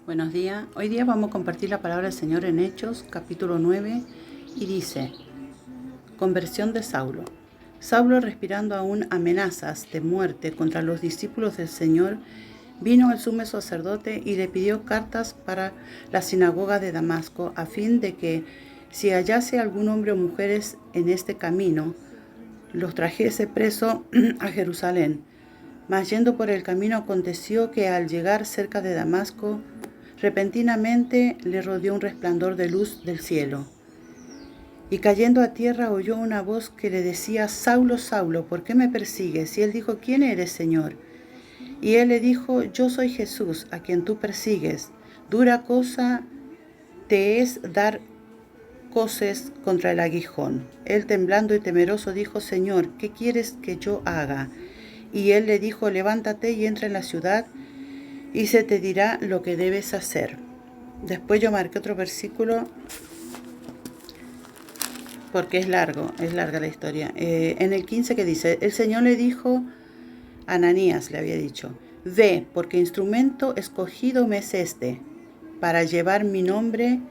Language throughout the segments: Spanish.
Buenos días. Hoy día vamos a compartir la palabra del Señor en Hechos, capítulo 9, y dice: Conversión de Saulo. Saulo, respirando aún amenazas de muerte contra los discípulos del Señor, vino al sumo sacerdote y le pidió cartas para la sinagoga de Damasco, a fin de que, si hallase algún hombre o mujeres en este camino, los trajese preso a Jerusalén. Mas yendo por el camino, aconteció que al llegar cerca de Damasco, repentinamente le rodeó un resplandor de luz del cielo. Y cayendo a tierra oyó una voz que le decía: Saulo, Saulo, ¿por qué me persigues? Y él dijo: ¿Quién eres, Señor? Y él le dijo: Yo soy Jesús, a quien tú persigues. Dura cosa te es dar coces contra el aguijón. Él, temblando y temeroso, dijo: Señor, ¿qué quieres que yo haga? Y él le dijo: Levántate y entra en la ciudad, y se te dirá lo que debes hacer. Después yo marqué otro versículo porque es larga la historia. En el 15 que dice: el Señor le dijo, Ananías le había dicho: ve, porque instrumento escogido me es este, para llevar mi nombre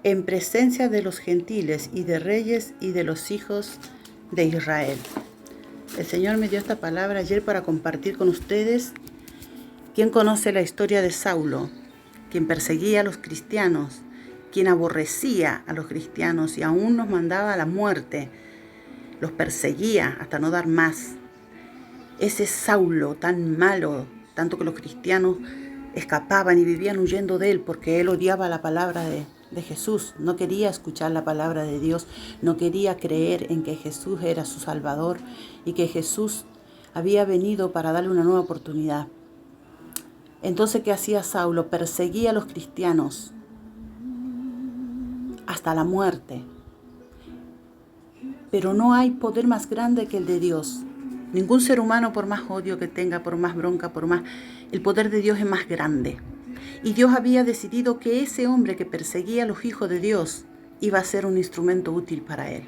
en presencia de los gentiles y de reyes y de los hijos de Israel. El Señor me dio esta palabra ayer para compartir con ustedes. ¿Quién conoce la historia de Saulo, quien perseguía a los cristianos, quien aborrecía a los cristianos y aún los mandaba a la muerte, los perseguía hasta no dar más? Ese Saulo tan malo, tanto que los cristianos escapaban y vivían huyendo de él porque él odiaba la palabra de Jesús, no quería escuchar la palabra de Dios, no quería creer en que Jesús era su Salvador y que Jesús había venido para darle una nueva oportunidad. Entonces, ¿qué hacía Saulo? Perseguía a los cristianos hasta la muerte. Pero no hay poder más grande que el de Dios. Ningún ser humano, por más odio que tenga, por más bronca, el poder de Dios es más grande. Y Dios había decidido que ese hombre que perseguía a los hijos de Dios iba a ser un instrumento útil para él.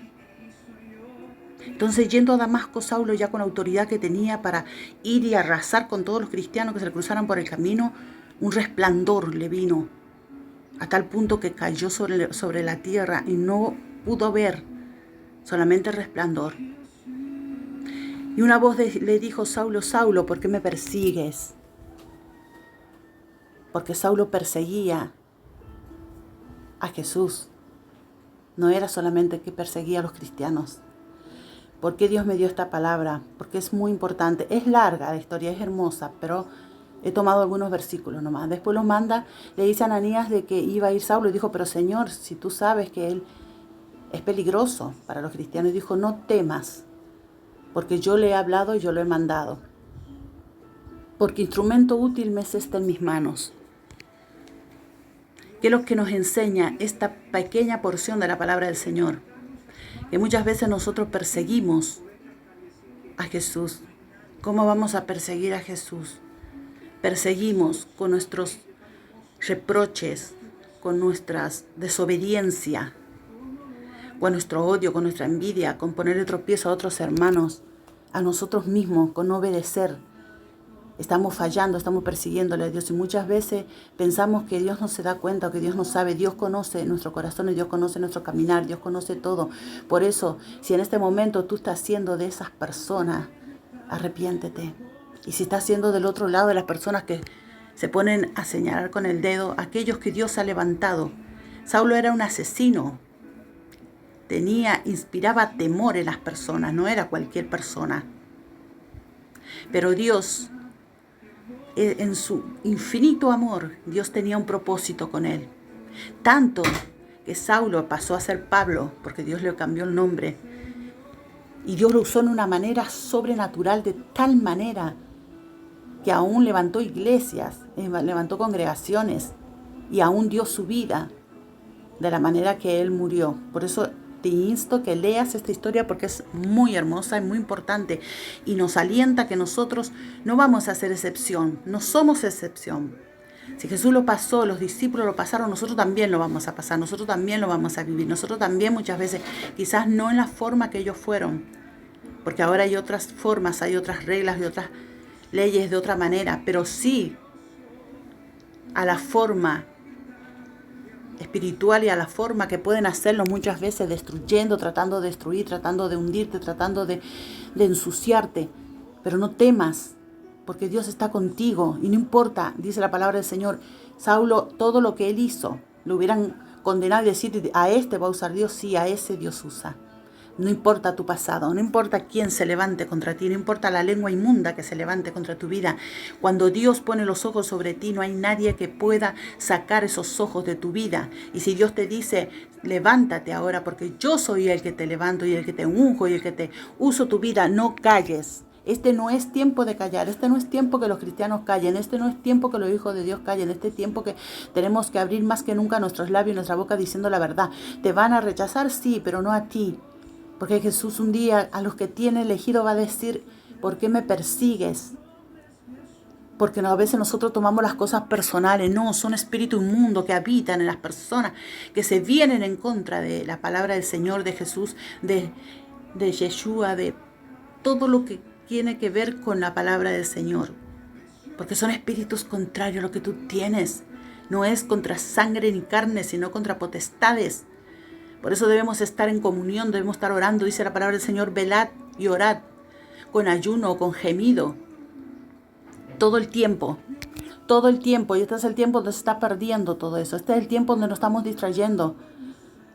Entonces, yendo a Damasco, Saulo, ya con la autoridad que tenía para ir y arrasar con todos los cristianos que se le cruzaran por el camino, un resplandor le vino a tal punto que cayó sobre la tierra y no pudo ver, solamente resplandor. Y una voz le dijo: Saulo, Saulo, ¿por qué me persigues? Porque Saulo perseguía a Jesús. No era solamente que perseguía a los cristianos. ¿Por qué Dios me dio esta palabra? Porque es muy importante. Es larga la historia, es hermosa, pero he tomado algunos versículos nomás. Después lo manda, le dice a Ananías de que iba a ir Saulo y dijo: pero Señor, si tú sabes que él es peligroso para los cristianos. Y dijo: no temas, porque yo le he hablado y yo lo he mandado. Porque instrumento útil me es este en mis manos. ¿Qué es lo que nos enseña esta pequeña porción de la palabra del Señor? Que muchas veces nosotros perseguimos a Jesús. ¿Cómo vamos a perseguir a Jesús? Perseguimos con nuestros reproches, con nuestra desobediencia, con nuestro odio, con nuestra envidia, con ponerle tropiezo a otros hermanos, a nosotros mismos, con no obedecer. Estamos fallando, estamos persiguiéndole a Dios y muchas veces pensamos que Dios no se da cuenta o que Dios no sabe. Dios conoce nuestro corazón y Dios conoce nuestro caminar, Dios conoce todo. Por eso, si en este momento tú estás siendo de esas personas, arrepiéntete. Y si estás siendo del otro lado de las personas que se ponen a señalar con el dedo, aquellos que Dios ha levantado. Saulo era un asesino. Inspiraba temor en las personas, no era cualquier persona. Pero Dios, en su infinito amor, Dios tenía un propósito con él. Tanto que Saulo pasó a ser Pablo, porque Dios le cambió el nombre. Y Dios lo usó en una manera sobrenatural, de tal manera que aún levantó iglesias, levantó congregaciones y aún dio su vida de la manera que él murió. Por eso te insto que leas esta historia porque es muy hermosa y muy importante y nos alienta que nosotros no vamos a ser excepción, no somos excepción. Si Jesús lo pasó, los discípulos lo pasaron, nosotros también lo vamos a pasar, nosotros también lo vamos a vivir, nosotros también muchas veces, quizás no en la forma que ellos fueron, porque ahora hay otras formas, hay otras reglas, hay otras leyes de otra manera, pero sí a la forma espiritual y a la forma que pueden hacerlo muchas veces, destruyendo, tratando de destruir, tratando de hundirte, tratando de ensuciarte. Pero no temas, porque Dios está contigo y no importa, dice la palabra del Señor, Saulo, todo lo que él hizo, lo hubieran condenado y decir, a este va a usar Dios, sí, a ese Dios usa. No importa tu pasado, no importa quién se levante contra ti, no importa la lengua inmunda que se levante contra tu vida. Cuando Dios pone los ojos sobre ti, no hay nadie que pueda sacar esos ojos de tu vida. Y si Dios te dice, levántate ahora porque yo soy el que te levanto y el que te unjo y el que te uso tu vida, no calles. Este no es tiempo de callar, este no es tiempo que los cristianos callen, este no es tiempo que los hijos de Dios callen, este es tiempo que tenemos que abrir más que nunca nuestros labios y nuestra boca diciendo la verdad. ¿Te van a rechazar? Sí, pero no a ti. Porque Jesús un día a los que tiene elegido va a decir, ¿por qué me persigues? Porque a veces nosotros tomamos las cosas personales. No, son espíritus inmundos que habitan en las personas, que se vienen en contra de la palabra del Señor, de Jesús, de Yeshua, de todo lo que tiene que ver con la palabra del Señor. Porque son espíritus contrarios a lo que tú tienes. No es contra sangre ni carne, sino contra potestades. Por eso debemos estar en comunión, debemos estar orando. Dice la palabra del Señor, velad y orad, con ayuno, con gemido, todo el tiempo. Y este es el tiempo donde se está perdiendo todo eso. Este es el tiempo donde nos estamos distrayendo.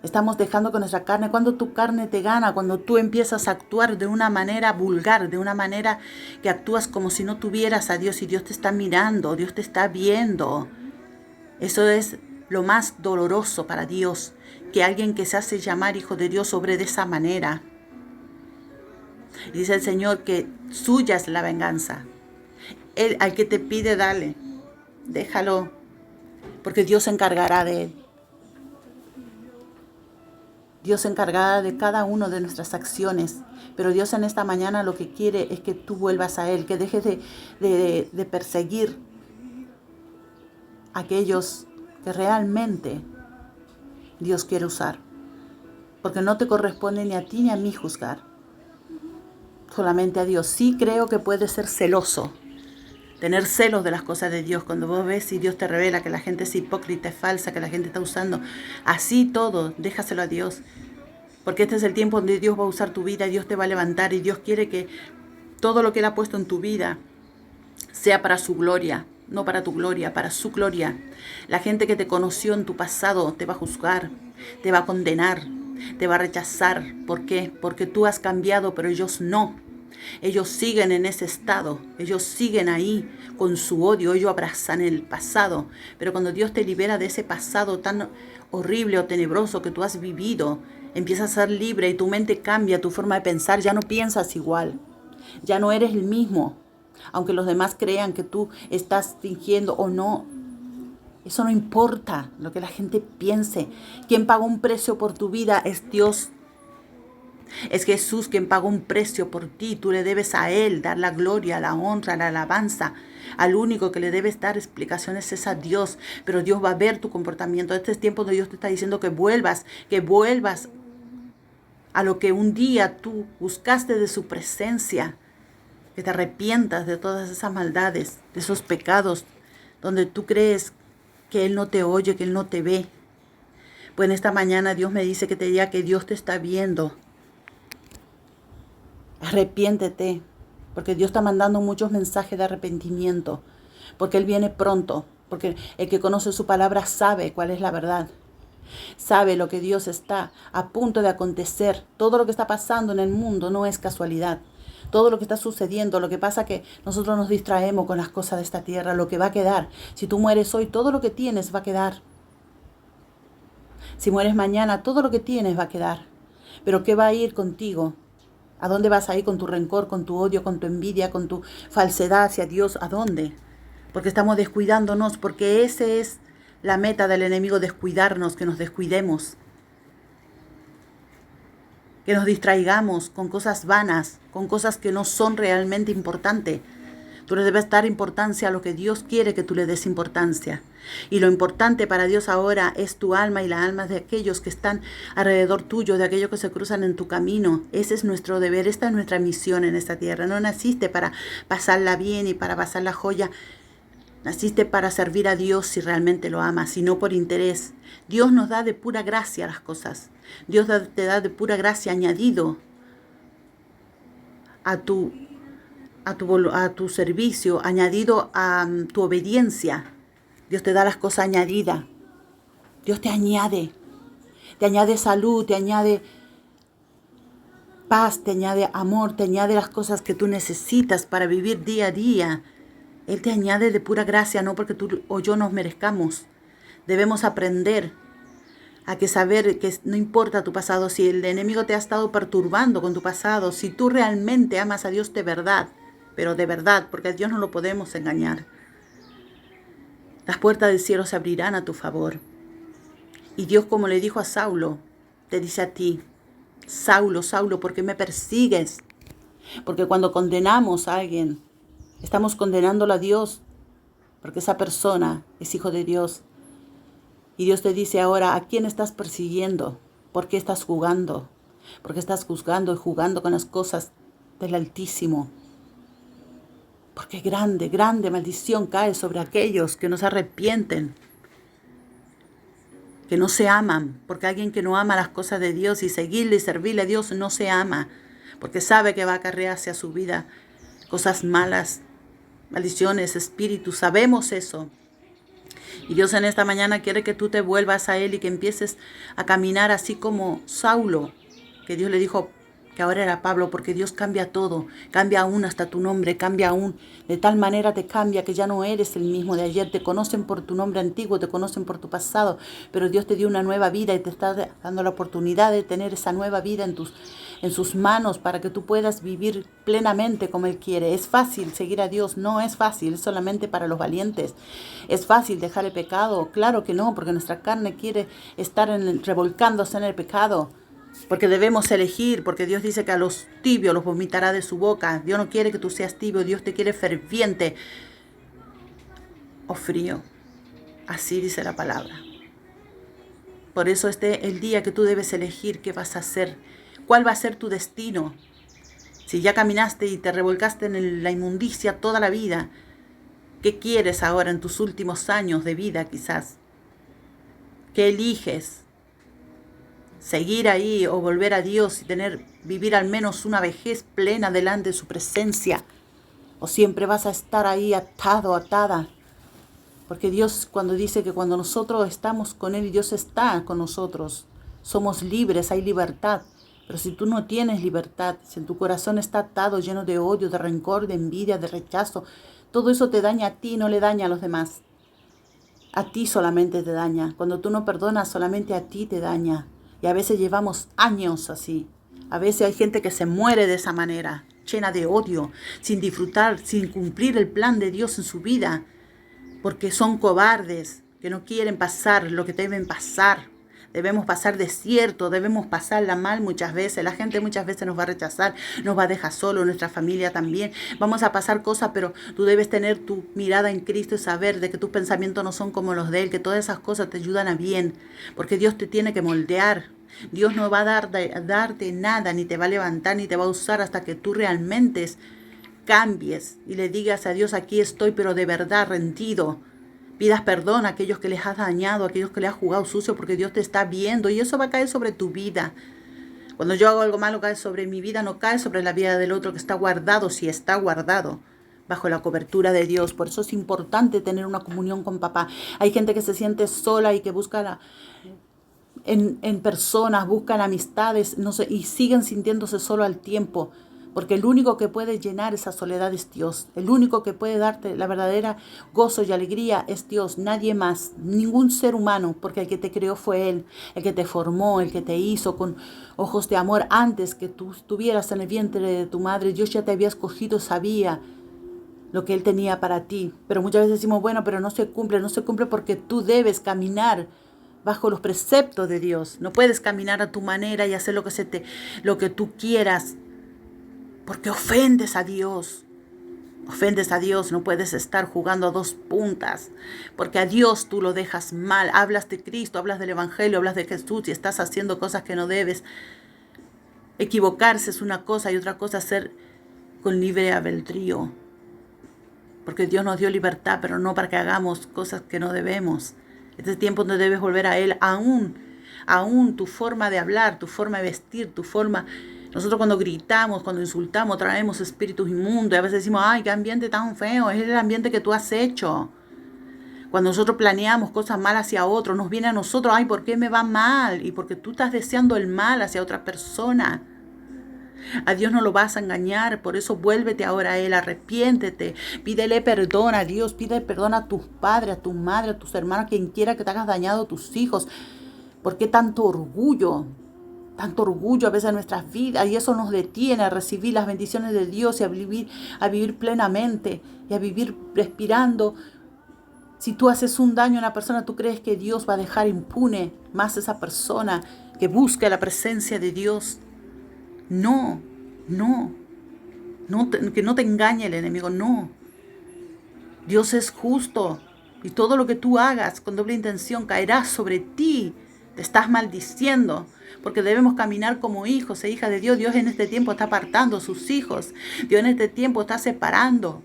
Estamos dejando con nuestra carne. Cuando tu carne te gana, cuando tú empiezas a actuar de una manera vulgar, de una manera que actúas como si no tuvieras a Dios y Dios te está mirando, Dios te está viendo. Eso es lo más doloroso para Dios, que alguien que se hace llamar hijo de Dios obre de esa manera. Y dice el Señor que suya es la venganza. Él al que te pide, dale, déjalo, porque Dios se encargará de él. Dios se encargará de cada una de nuestras acciones, pero Dios en esta mañana lo que quiere es que tú vuelvas a Él, que dejes de perseguir a aquellos que realmente Dios quiere usar, porque no te corresponde ni a ti ni a mí juzgar, solamente a Dios. Sí creo que puedes ser celoso, tener celos de las cosas de Dios, cuando vos ves y Dios te revela que la gente es hipócrita, es falsa, que la gente está usando así todo, déjaselo a Dios, porque este es el tiempo donde Dios va a usar tu vida, Dios te va a levantar y Dios quiere que todo lo que Él ha puesto en tu vida sea para su gloria. No para tu gloria, para su gloria. La gente que te conoció en tu pasado te va a juzgar, te va a condenar, te va a rechazar. ¿Por qué? Porque tú has cambiado, pero ellos no. Ellos siguen en ese estado, ellos siguen ahí con su odio, ellos abrazan el pasado. Pero cuando Dios te libera de ese pasado tan horrible o tenebroso que tú has vivido, empiezas a ser libre y tu mente cambia, tu forma de pensar, ya no piensas igual, ya no eres el mismo. Aunque los demás crean que tú estás fingiendo o no, eso no importa lo que la gente piense. Quien pagó un precio por tu vida es Dios. Es Jesús quien pagó un precio por ti. Tú le debes a Él dar la gloria, la honra, la alabanza. Al único que le debes dar explicaciones es a Dios. Pero Dios va a ver tu comportamiento. Este es tiempo donde Dios te está diciendo que vuelvas a lo que un día tú buscaste de su presencia. Que te arrepientas de todas esas maldades, de esos pecados, donde tú crees que Él no te oye, que Él no te ve. Pues en esta mañana Dios me dice que te diga que Dios te está viendo. Arrepiéntete, porque Dios está mandando muchos mensajes de arrepentimiento, porque Él viene pronto, porque el que conoce su palabra sabe cuál es la verdad. Sabe lo que Dios está a punto de acontecer. Todo lo que está pasando en el mundo no es casualidad. Todo lo que está sucediendo, lo que pasa que nosotros nos distraemos con las cosas de esta tierra, lo que va a quedar. Si tú mueres hoy, todo lo que tienes va a quedar. Si mueres mañana, todo lo que tienes va a quedar. Pero ¿qué va a ir contigo? ¿A dónde vas a ir con tu rencor, con tu odio, con tu envidia, con tu falsedad hacia Dios? ¿A dónde? Porque estamos descuidándonos, porque ese es la meta del enemigo, descuidarnos, que nos descuidemos. Que nos distraigamos con cosas vanas, con cosas que no son realmente importantes. Tú le debes dar importancia a lo que Dios quiere que tú le des importancia. Y lo importante para Dios ahora es tu alma y la alma de aquellos que están alrededor tuyo, de aquellos que se cruzan en tu camino. Ese es nuestro deber, esta es nuestra misión en esta tierra. No naciste para pasarla bien y para pasar la joya. Naciste para servir a Dios si realmente lo amas y no por interés. Dios nos da de pura gracia las cosas. Dios te da de pura gracia añadido a tu servicio, añadido a tu obediencia. Dios te da las cosas añadidas. Dios te añade salud, te añade paz, te añade amor, te añade las cosas que tú necesitas para vivir día a día. Él te añade de pura gracia, no porque tú o yo nos merezcamos. Debemos aprender a saber que no importa tu pasado, si el enemigo te ha estado perturbando con tu pasado, si tú realmente amas a Dios de verdad, pero de verdad, porque a Dios no lo podemos engañar, las puertas del cielo se abrirán a tu favor. Y Dios, como le dijo a Saulo, te dice a ti: Saulo, Saulo, ¿por qué me persigues? Porque cuando condenamos a alguien, estamos condenándolo a Dios, porque esa persona es hijo de Dios. Y Dios te dice ahora: ¿a quién estás persiguiendo? ¿Por qué estás jugando? ¿Por qué estás juzgando y jugando con las cosas del Altísimo? Porque grande, grande maldición cae sobre aquellos que no se arrepienten, que no se aman, porque alguien que no ama las cosas de Dios y seguirle y servirle a Dios no se ama, porque sabe que va a acarrear hacia su vida cosas malas, maldiciones, espíritus, sabemos eso. Y Dios en esta mañana quiere que tú te vuelvas a Él y que empieces a caminar así como Saulo, que Dios le dijo que ahora era Pablo, porque Dios cambia todo, cambia aún hasta tu nombre, cambia aún, de tal manera te cambia que ya no eres el mismo de ayer, te conocen por tu nombre antiguo, te conocen por tu pasado, pero Dios te dio una nueva vida y te está dando la oportunidad de tener esa nueva vida en sus manos para que tú puedas vivir plenamente como Él quiere. Es fácil seguir a Dios, no es fácil, es solamente para los valientes. ¿Es fácil dejar el pecado? Claro que no, porque nuestra carne quiere estar revolcándose en el pecado. Porque debemos elegir, porque Dios dice que a los tibios los vomitará de su boca. Dios no quiere que tú seas tibio, Dios te quiere ferviente o frío. Así dice la palabra. Por eso el día que tú debes elegir qué vas a hacer, cuál va a ser tu destino. Si ya caminaste y te revolcaste en la inmundicia toda la vida, ¿qué quieres ahora en tus últimos años de vida quizás? ¿Qué eliges? ¿Seguir ahí o volver a Dios y vivir al menos una vejez plena delante de su presencia? ¿O siempre vas a estar ahí atado, atada? Porque Dios, cuando dice que cuando nosotros estamos con Él, Dios está con nosotros. Somos libres, hay libertad. Pero si tú no tienes libertad, si en tu corazón está atado, lleno de odio, de rencor, de envidia, de rechazo, todo eso te daña a ti, no le daña a los demás. A ti solamente te daña. Cuando tú no perdonas, solamente a ti te daña. Y a veces llevamos años así. A veces hay gente que se muere de esa manera, llena de odio, sin disfrutar, sin cumplir el plan de Dios en su vida, porque son cobardes, que no quieren pasar lo que deben pasar. Debemos pasar desierto, debemos pasarla mal muchas veces. La gente muchas veces nos va a rechazar, nos va a dejar solo, nuestra familia también. Vamos a pasar cosas, pero tú debes tener tu mirada en Cristo y saber de que tus pensamientos no son como los de Él, que todas esas cosas te ayudan a bien, porque Dios te tiene que moldear. Dios no va a darte nada, ni te va a levantar, ni te va a usar hasta que tú realmente cambies y le digas a Dios: aquí estoy, pero de verdad rendido. Pidas perdón a aquellos que les has dañado, a aquellos que les has jugado sucio, porque Dios te está viendo y eso va a caer sobre tu vida. Cuando yo hago algo malo, cae sobre mi vida, no cae sobre la vida del otro que está guardado, si está guardado bajo la cobertura de Dios. Por eso es importante tener una comunión con papá. Hay gente que se siente sola y que busca en personas, buscan amistades, no sé, y siguen sintiéndose solo al tiempo. Porque el único que puede llenar esa soledad es Dios. El único que puede darte la verdadera gozo y alegría es Dios. Nadie más, ningún ser humano, porque el que te creó fue Él. El que te formó, el que te hizo con ojos de amor antes que tú estuvieras en el vientre de tu madre. Dios ya te había escogido, sabía lo que Él tenía para ti. Pero muchas veces decimos: bueno, pero no se cumple porque tú debes caminar bajo los preceptos de Dios. No puedes caminar a tu manera y hacer lo que tú quieras. Porque ofendes a Dios. Ofendes a Dios, no puedes estar jugando a dos puntas. Porque a Dios tú lo dejas mal. Hablas de Cristo, hablas del Evangelio, hablas de Jesús y estás haciendo cosas que no debes. Equivocarse es una cosa y otra cosa ser con libre albedrío. Porque Dios nos dio libertad, pero no para que hagamos cosas que no debemos. Este es tiempo donde debes volver a Él, aún tu forma de hablar, tu forma de vestir, tu forma. Nosotros cuando gritamos, cuando insultamos, traemos espíritus inmundos. Y a veces decimos, ay, qué ambiente tan feo, es el ambiente que tú has hecho. Cuando nosotros planeamos cosas malas hacia otros, nos viene a nosotros, ay, ¿por qué me va mal? Y porque tú estás deseando el mal hacia otra persona. A Dios no lo vas a engañar, por eso vuélvete ahora a Él, arrepiéntete, pídele perdón a Dios, pídele perdón a tus padres, a tu madre, a tus hermanos, quien quiera que te hayas dañado a tus hijos. ¿Por qué tanto orgullo? Tanto orgullo a veces en nuestras vidas, y eso nos detiene a recibir las bendiciones de Dios y a vivir plenamente y a vivir respirando. Si tú haces un daño a una persona, ¿tú crees que Dios va a dejar impune más a esa persona que busca la presencia de Dios? No, que no te engañe el enemigo, no. Dios es justo y todo lo que tú hagas con doble intención caerá sobre ti. Te estás maldiciendo porque debemos caminar como hijos e hijas de Dios. Dios en este tiempo está apartando a sus hijos. Dios en este tiempo está separando.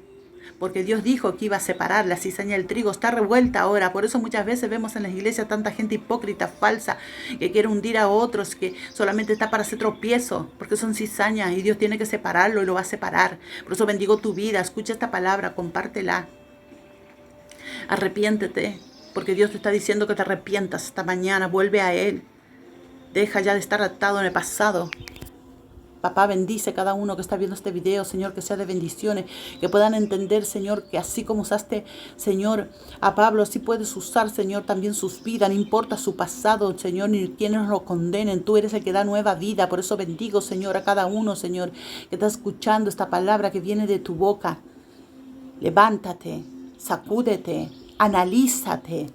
Porque Dios dijo que iba a separar la cizaña del trigo. Está revuelta ahora. Por eso muchas veces vemos en las iglesias tanta gente hipócrita, falsa, que quiere hundir a otros, que solamente está para hacer tropiezo, porque son cizañas y Dios tiene que separarlo y lo va a separar. Por eso bendigo tu vida. Escucha esta palabra, compártela. Arrepiéntete, porque Dios te está diciendo que te arrepientas esta mañana. Vuelve a Él. Deja ya de estar atado en el pasado. Papá, bendice a cada uno que está viendo este video, Señor, que sea de bendiciones, que puedan entender, Señor, que así como usaste, Señor, a Pablo, así puedes usar, Señor, también sus vidas, no importa su pasado, Señor, ni quienes lo condenen, tú eres el que da nueva vida. Por eso bendigo, Señor, a cada uno, Señor, que está escuchando esta palabra que viene de tu boca. Levántate, sacúdete, analízate,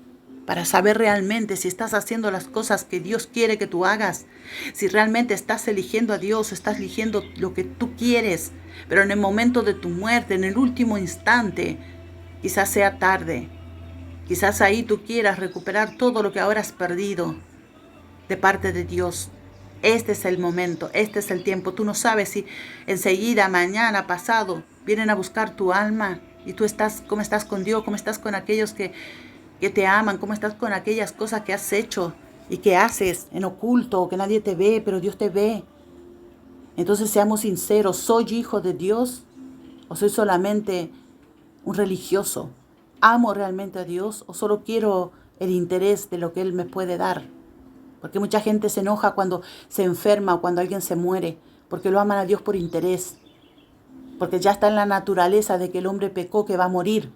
para saber realmente si estás haciendo las cosas que Dios quiere que tú hagas, si realmente estás eligiendo a Dios, estás eligiendo lo que tú quieres, pero en el momento de tu muerte, en el último instante, quizás sea tarde, quizás ahí tú quieras recuperar todo lo que ahora has perdido de parte de Dios. Este es el momento, este es el tiempo. Tú no sabes si enseguida, mañana, pasado, vienen a buscar tu alma y tú estás, ¿cómo estás con Dios? ¿Cómo estás con aquellos que te aman? ¿Cómo estás con aquellas cosas que has hecho y que haces en oculto, que nadie te ve, pero Dios te ve? Entonces seamos sinceros, ¿soy hijo de Dios o soy solamente un religioso? ¿Amo realmente a Dios o solo quiero el interés de lo que Él me puede dar? Porque mucha gente se enoja cuando se enferma o cuando alguien se muere, porque lo aman a Dios por interés, porque ya está en la naturaleza de que el hombre pecó, que va a morir.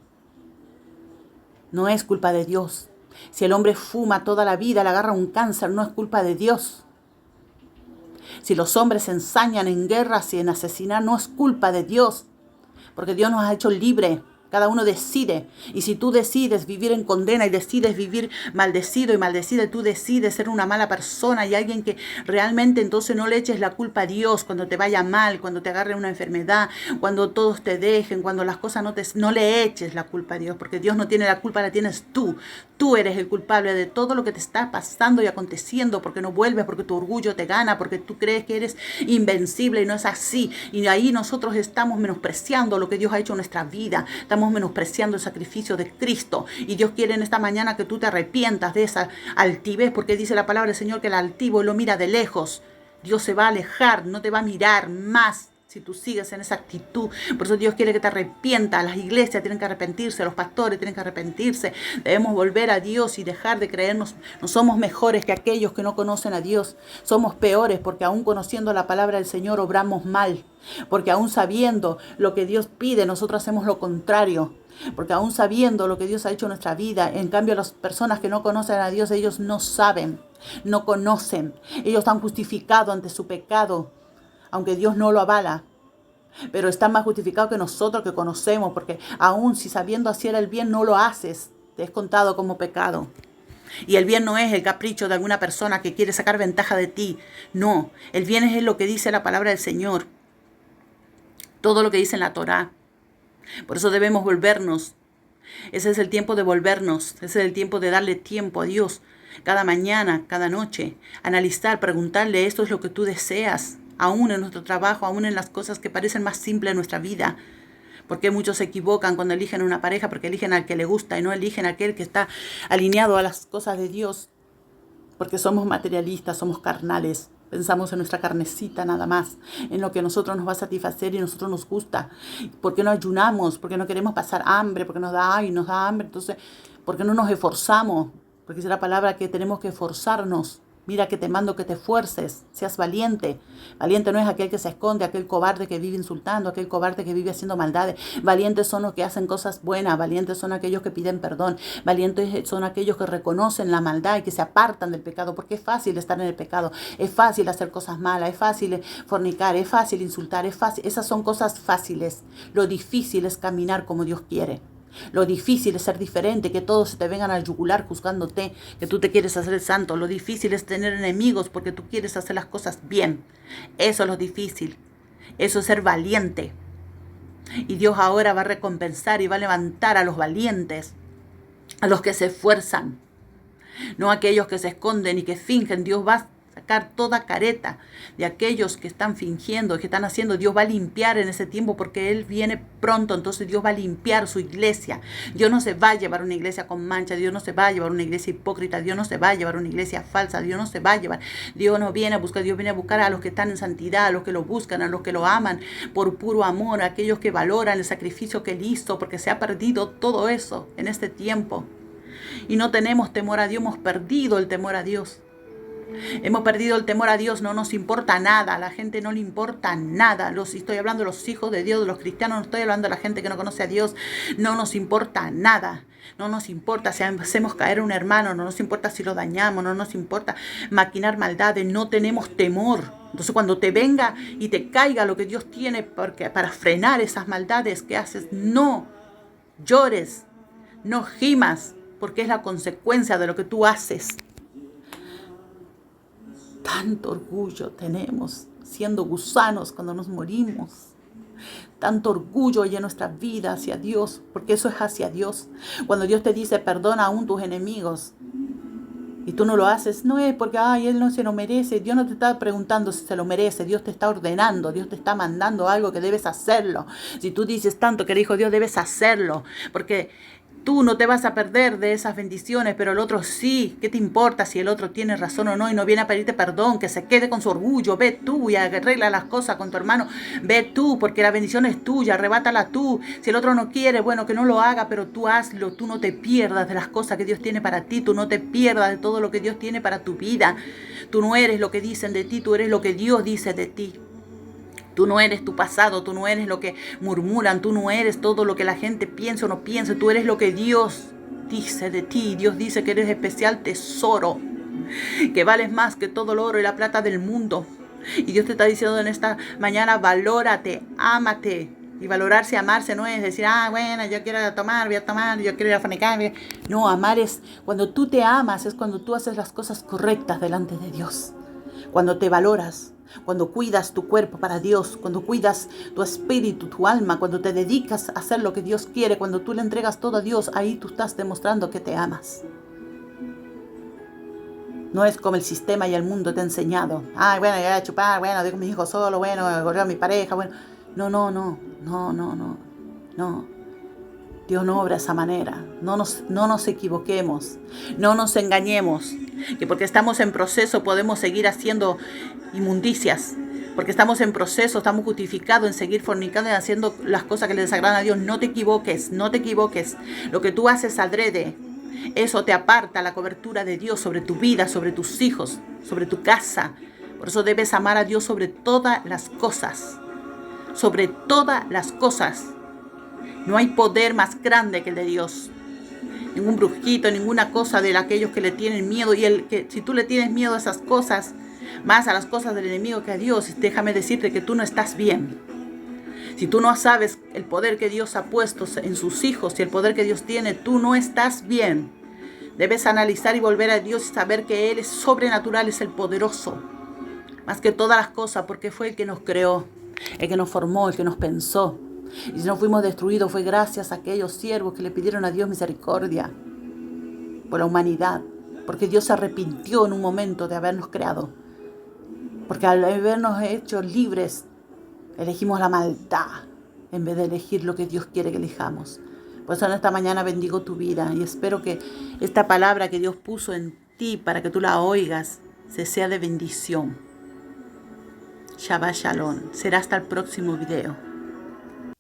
No es culpa de Dios. Si el hombre fuma toda la vida, le agarra un cáncer, no es culpa de Dios. Si los hombres se ensañan en guerras y en asesinar, no es culpa de Dios. Porque Dios nos ha hecho libres. Cada uno decide. Y si tú decides vivir en condena y decides vivir maldecido y maldecida, y tú decides ser una mala persona y alguien que realmente, entonces no le eches la culpa a Dios cuando te vaya mal, cuando te agarre una enfermedad, cuando todos te dejen, cuando las cosas no le eches la culpa a Dios, porque Dios no tiene la culpa, la tienes tú. Tú eres el culpable de todo lo que te está pasando y aconteciendo, porque no vuelves, porque tu orgullo te gana, porque tú crees que eres invencible y no es así. Y ahí nosotros estamos menospreciando lo que Dios ha hecho en nuestra vida. Estamos menospreciando el sacrificio de Cristo. Y Dios quiere en esta mañana que tú te arrepientas de esa altivez, porque dice la palabra del Señor que el altivo lo mira de lejos. Dios se va a alejar, no te va a mirar más si tú sigues en esa actitud. Por eso Dios quiere que te arrepientas. Las iglesias tienen que arrepentirse, los pastores tienen que arrepentirse. Debemos volver a Dios y dejar de creernos. No somos mejores que aquellos que no conocen a Dios. Somos peores porque aún conociendo la palabra del Señor obramos mal. Porque aún sabiendo lo que Dios pide, nosotros hacemos lo contrario. Porque aún sabiendo lo que Dios ha hecho en nuestra vida, en cambio las personas que no conocen a Dios, ellos no saben, no conocen. Ellos están justificados ante su pecado, aunque Dios no lo avala. Pero están más justificados que nosotros que conocemos, porque aún si sabiendo hacer el bien no lo haces, te es contado como pecado. Y el bien no es el capricho de alguna persona que quiere sacar ventaja de ti. No, el bien es lo que dice la palabra del Señor. Todo lo que dice en la Torá. Por eso debemos volvernos. Ese es el tiempo de volvernos. Ese es el tiempo de darle tiempo a Dios. Cada mañana, cada noche. Analizar, preguntarle, esto es lo que tú deseas. Aún en nuestro trabajo, aún en las cosas que parecen más simples en nuestra vida. Porque muchos se equivocan cuando eligen una pareja, porque eligen al que le gusta y no eligen a aquel que está alineado a las cosas de Dios. Porque somos materialistas, somos carnales. Pensamos en nuestra carnecita nada más, en lo que a nosotros nos va a satisfacer y a nosotros nos gusta. ¿Por qué no ayunamos? ¿Por qué no queremos pasar hambre? Porque nos da hambre. Entonces, ¿por qué no nos esforzamos? Porque es la palabra que tenemos que esforzarnos. Mira que te mando que te esfuerces, seas valiente. Valiente no es aquel que se esconde, aquel cobarde que vive insultando, aquel cobarde que vive haciendo maldades. Valientes son los que hacen cosas buenas, valientes son aquellos que piden perdón, valientes son aquellos que reconocen la maldad y que se apartan del pecado, porque es fácil estar en el pecado, es fácil hacer cosas malas, es fácil fornicar, es fácil insultar, es fácil. Esas son cosas fáciles. Lo difícil es caminar como Dios quiere. Lo difícil es ser diferente, que todos se te vengan a yugular juzgándote, que tú te quieres hacer el santo. Lo difícil es tener enemigos porque tú quieres hacer las cosas bien. Eso es lo difícil. Eso es ser valiente. Y Dios ahora va a recompensar y va a levantar a los valientes, a los que se esfuerzan, no a aquellos que se esconden y que fingen. Dios va a sacar toda careta de aquellos que están fingiendo, que están haciendo. Dios va a limpiar en ese tiempo porque Él viene pronto. Entonces Dios va a limpiar su iglesia. Dios no se va a llevar una iglesia con mancha. Dios no se va a llevar una iglesia hipócrita. Dios no se va a llevar una iglesia falsa. Dios no se va a llevar. Dios no viene a buscar. Dios viene a buscar a los que están en santidad, a los que lo buscan, a los que lo aman por puro amor, a aquellos que valoran el sacrificio que Él hizo, porque se ha perdido todo eso en este tiempo. Y no tenemos temor a Dios. Hemos perdido el temor a Dios. Hemos perdido el temor a Dios, no nos importa nada, a la gente no le importa nada. Estoy hablando de los hijos de Dios, de los cristianos, no estoy hablando de la gente que no conoce a Dios. No nos importa nada, no nos importa si hacemos caer a un hermano, no nos importa si lo dañamos, no nos importa maquinar maldades, no tenemos temor. Entonces cuando te venga y te caiga lo que Dios tiene para frenar esas maldades que haces, no llores, no gimas, porque es la consecuencia de lo que tú haces. Tanto orgullo tenemos siendo gusanos cuando nos morimos. Tanto orgullo hay en nuestra vida hacia Dios, porque eso es hacia Dios. Cuando Dios te dice perdona aún tus enemigos y tú no lo haces, no es porque Él no se lo merece. Dios no te está preguntando si se lo merece. Dios te está ordenando, Dios te está mandando algo que debes hacerlo. Si tú dices tanto que le dijo Dios, debes hacerlo, porque tú no te vas a perder de esas bendiciones, pero el otro sí. ¿Qué te importa si el otro tiene razón o no y no viene a pedirte perdón? Que se quede con su orgullo. Ve tú y arregla las cosas con tu hermano. Ve tú, porque la bendición es tuya. Arrebátala tú. Si el otro no quiere, bueno, que no lo haga, pero tú hazlo. Tú no te pierdas de las cosas que Dios tiene para ti. Tú no te pierdas de todo lo que Dios tiene para tu vida. Tú no eres lo que dicen de ti. Tú eres lo que Dios dice de ti. Tú no eres tu pasado, tú no eres lo que murmuran, tú no eres todo lo que la gente piensa o no piensa, tú eres lo que Dios dice de ti. Dios dice que eres especial tesoro, que vales más que todo el oro y la plata del mundo. Y Dios te está diciendo en esta mañana, valórate, ámate. Y valorarse, amarse no es decir, bueno, yo quiero tomar, voy a tomar, yo quiero ir a fornicar. No, amar es cuando tú te amas, es cuando tú haces las cosas correctas delante de Dios. Cuando te valoras, cuando cuidas tu cuerpo para Dios, cuando cuidas tu espíritu, tu alma, cuando te dedicas a hacer lo que Dios quiere, cuando tú le entregas todo a Dios, ahí tú estás demostrando que te amas. No es como el sistema y el mundo te ha enseñado. Bueno, ya voy a chupar, bueno, dejo a mis hijos solo, bueno, correo a mi pareja, bueno. No. Dios no obra de esa manera. No nos equivoquemos, no nos engañemos, que porque estamos en proceso podemos seguir haciendo inmundicias, porque estamos en proceso, estamos justificados en seguir fornicando y haciendo las cosas que le desagradan a Dios. No te equivoques. Lo que tú haces adrede, eso te aparta la cobertura de Dios sobre tu vida, sobre tus hijos, sobre tu casa. Por eso debes amar a Dios sobre todas las cosas. Sobre todas las cosas. No hay poder más grande que el de Dios. Ningún brujito, ninguna cosa de aquellos que le tienen miedo. Y si tú le tienes miedo a esas cosas, más a las cosas del enemigo que a Dios, déjame decirte que tú no estás bien. Si tú no sabes el poder que Dios ha puesto en sus hijos y el poder que Dios tiene, tú no estás bien. Debes analizar y volver a Dios y saber que Él es sobrenatural, es el poderoso. Más que todas las cosas, porque fue el que nos creó, el que nos formó, el que nos pensó. Y si no fuimos destruidos fue gracias a aquellos siervos que le pidieron a Dios misericordia por la humanidad. Porque Dios se arrepintió en un momento de habernos creado. Porque al habernos hecho libres, elegimos la maldad. en vez de elegir lo que Dios quiere que elijamos. Por eso en esta mañana bendigo tu vida y espero que esta palabra que Dios puso en ti para que tú la oigas se sea de bendición. Shabbat Shalom. Será hasta el próximo video.